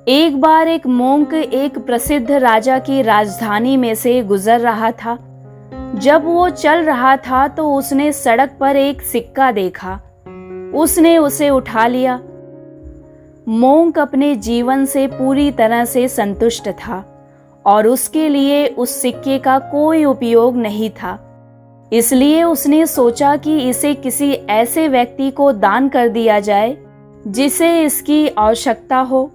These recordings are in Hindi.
एक बार एक मोंक एक प्रसिद्ध राजा की राजधानी में से गुजर रहा था। जब वो चल रहा था तो उसने सड़क पर एक सिक्का देखा। उसने उसे उठा लिया। मोंक अपने जीवन से पूरी तरह से संतुष्ट था और उसके लिए उस सिक्के का कोई उपयोग नहीं था। इसलिए उसने सोचा कि इसे किसी ऐसे व्यक्ति को दान कर दिया जाए जिसे इसकी आवश्यकता हो।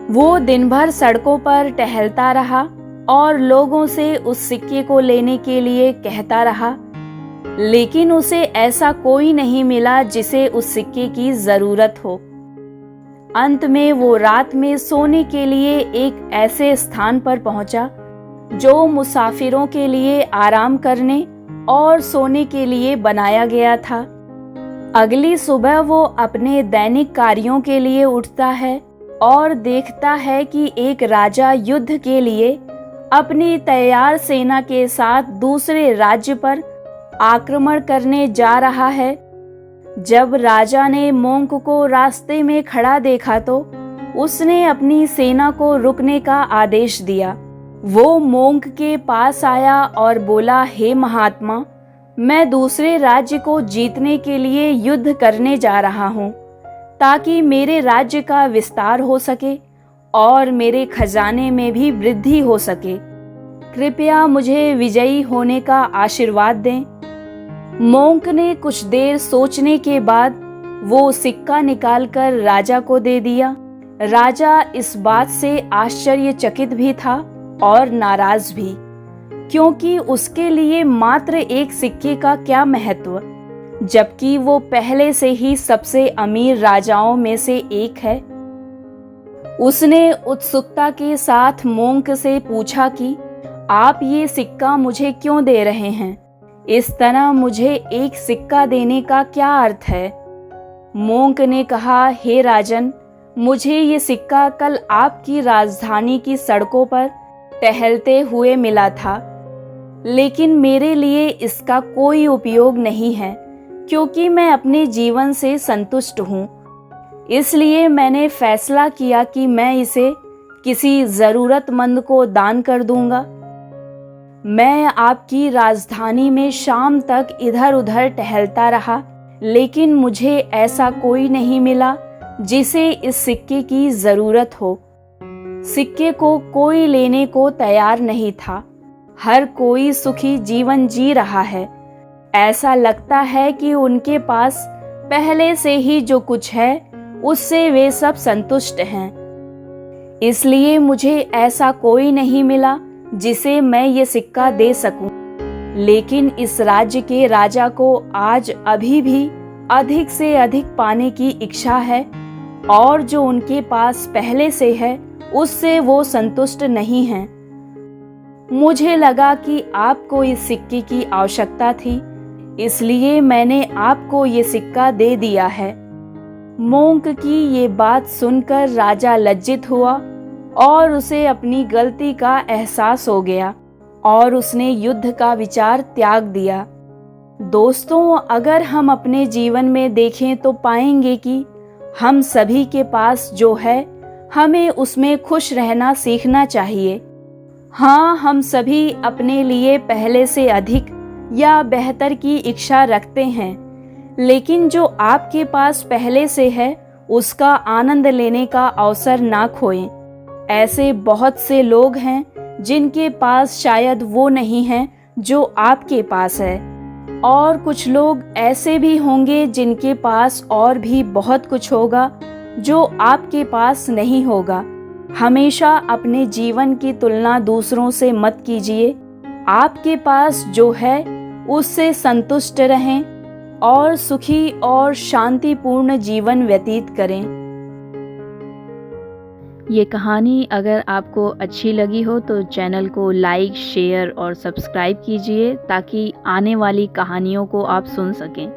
वो दिन भर सड़कों पर टहलता रहा और लोगों से उस सिक्के को लेने के लिए कहता रहा, लेकिन उसे ऐसा कोई नहीं मिला जिसे उस सिक्के की जरूरत हो। अंत में वो रात में सोने के लिए एक ऐसे स्थान पर पहुंचा जो मुसाफिरों के लिए आराम करने और सोने के लिए बनाया गया था। अगली सुबह वो अपने दैनिक कार्यों के लिए उठता है और देखता है कि एक राजा युद्ध के लिए अपनी तैयार सेना के साथ दूसरे राज्य पर आक्रमण करने जा रहा है। जब राजा ने मोंक को रास्ते में खड़ा देखा तो उसने अपनी सेना को रुकने का आदेश दिया। वो मोंक के पास आया और बोला, हे महात्मा, मैं दूसरे राज्य को जीतने के लिए युद्ध करने जा रहा हूँ ताकि मेरे राज्य का विस्तार हो सके और मेरे खजाने में भी वृद्धि हो सके। कृपया मुझे विजयी होने का आशीर्वाद दें। मोंक ने कुछ देर सोचने के बाद वो सिक्का निकालकर राजा को दे दिया। राजा इस बात से आश्चर्यचकित भी था और नाराज भी, क्योंकि उसके लिए मात्र एक सिक्के का क्या महत्व, जबकि वो पहले से ही सबसे अमीर राजाओं में से एक है। उसने उत्सुकता के साथ मोंक से पूछा कि आप ये सिक्का मुझे क्यों दे रहे हैं? इस तरह मुझे एक सिक्का देने का क्या अर्थ है? मोंक ने कहा, हे राजन, मुझे ये सिक्का कल आपकी राजधानी की सड़कों पर टहलते हुए मिला था, लेकिन मेरे लिए इसका कोई उपयोग नहीं है क्योंकि मैं अपने जीवन से संतुष्ट हूँ। इसलिए मैंने फैसला किया कि मैं इसे किसी ज़रूरतमंद को दान कर दूंगा। मैं आपकी राजधानी में शाम तक इधर उधर टहलता रहा, लेकिन मुझे ऐसा कोई नहीं मिला जिसे इस सिक्के की ज़रूरत हो। सिक्के को कोई लेने को तैयार नहीं था। हर कोई सुखी जीवन जी रहा है। ऐसा लगता है कि उनके पास पहले से ही जो कुछ है उससे वे सब संतुष्ट हैं। इसलिए मुझे ऐसा कोई नहीं मिला जिसे मैं ये सिक्का दे सकूं। लेकिन इस राज्य के राजा को आज अभी भी अधिक से अधिक पाने की इच्छा है और जो उनके पास पहले से है उससे वो संतुष्ट नहीं हैं। मुझे लगा कि आपको इस सिक्के की आवश्यकता थी, इसलिए मैंने आपको ये सिक्का दे दिया है। मोंक की ये बात सुनकर राजा लज्जित हुआ और उसे अपनी गलती का एहसास हो गया और उसने युद्ध का विचार त्याग दिया। दोस्तों, अगर हम अपने जीवन में देखें तो पाएंगे कि हम सभी के पास जो है हमें उसमें खुश रहना सीखना चाहिए। हाँ, हम सभी अपने लिए पहले से अधिक या बेहतर की इच्छा रखते हैं, लेकिन जो आपके पास पहले से है उसका आनंद लेने का अवसर ना खोएं। ऐसे बहुत से लोग हैं जिनके पास शायद वो नहीं है जो आपके पास है, और कुछ लोग ऐसे भी होंगे जिनके पास और भी बहुत कुछ होगा जो आपके पास नहीं होगा। हमेशा अपने जीवन की तुलना दूसरों से मत कीजिए। आपके पास जो है उससे संतुष्ट रहें और सुखी और शांतिपूर्ण जीवन व्यतीत करें। ये कहानी अगर आपको अच्छी लगी हो तो चैनल को लाइक, शेयर और सब्सक्राइब कीजिए ताकि आने वाली कहानियों को आप सुन सकें।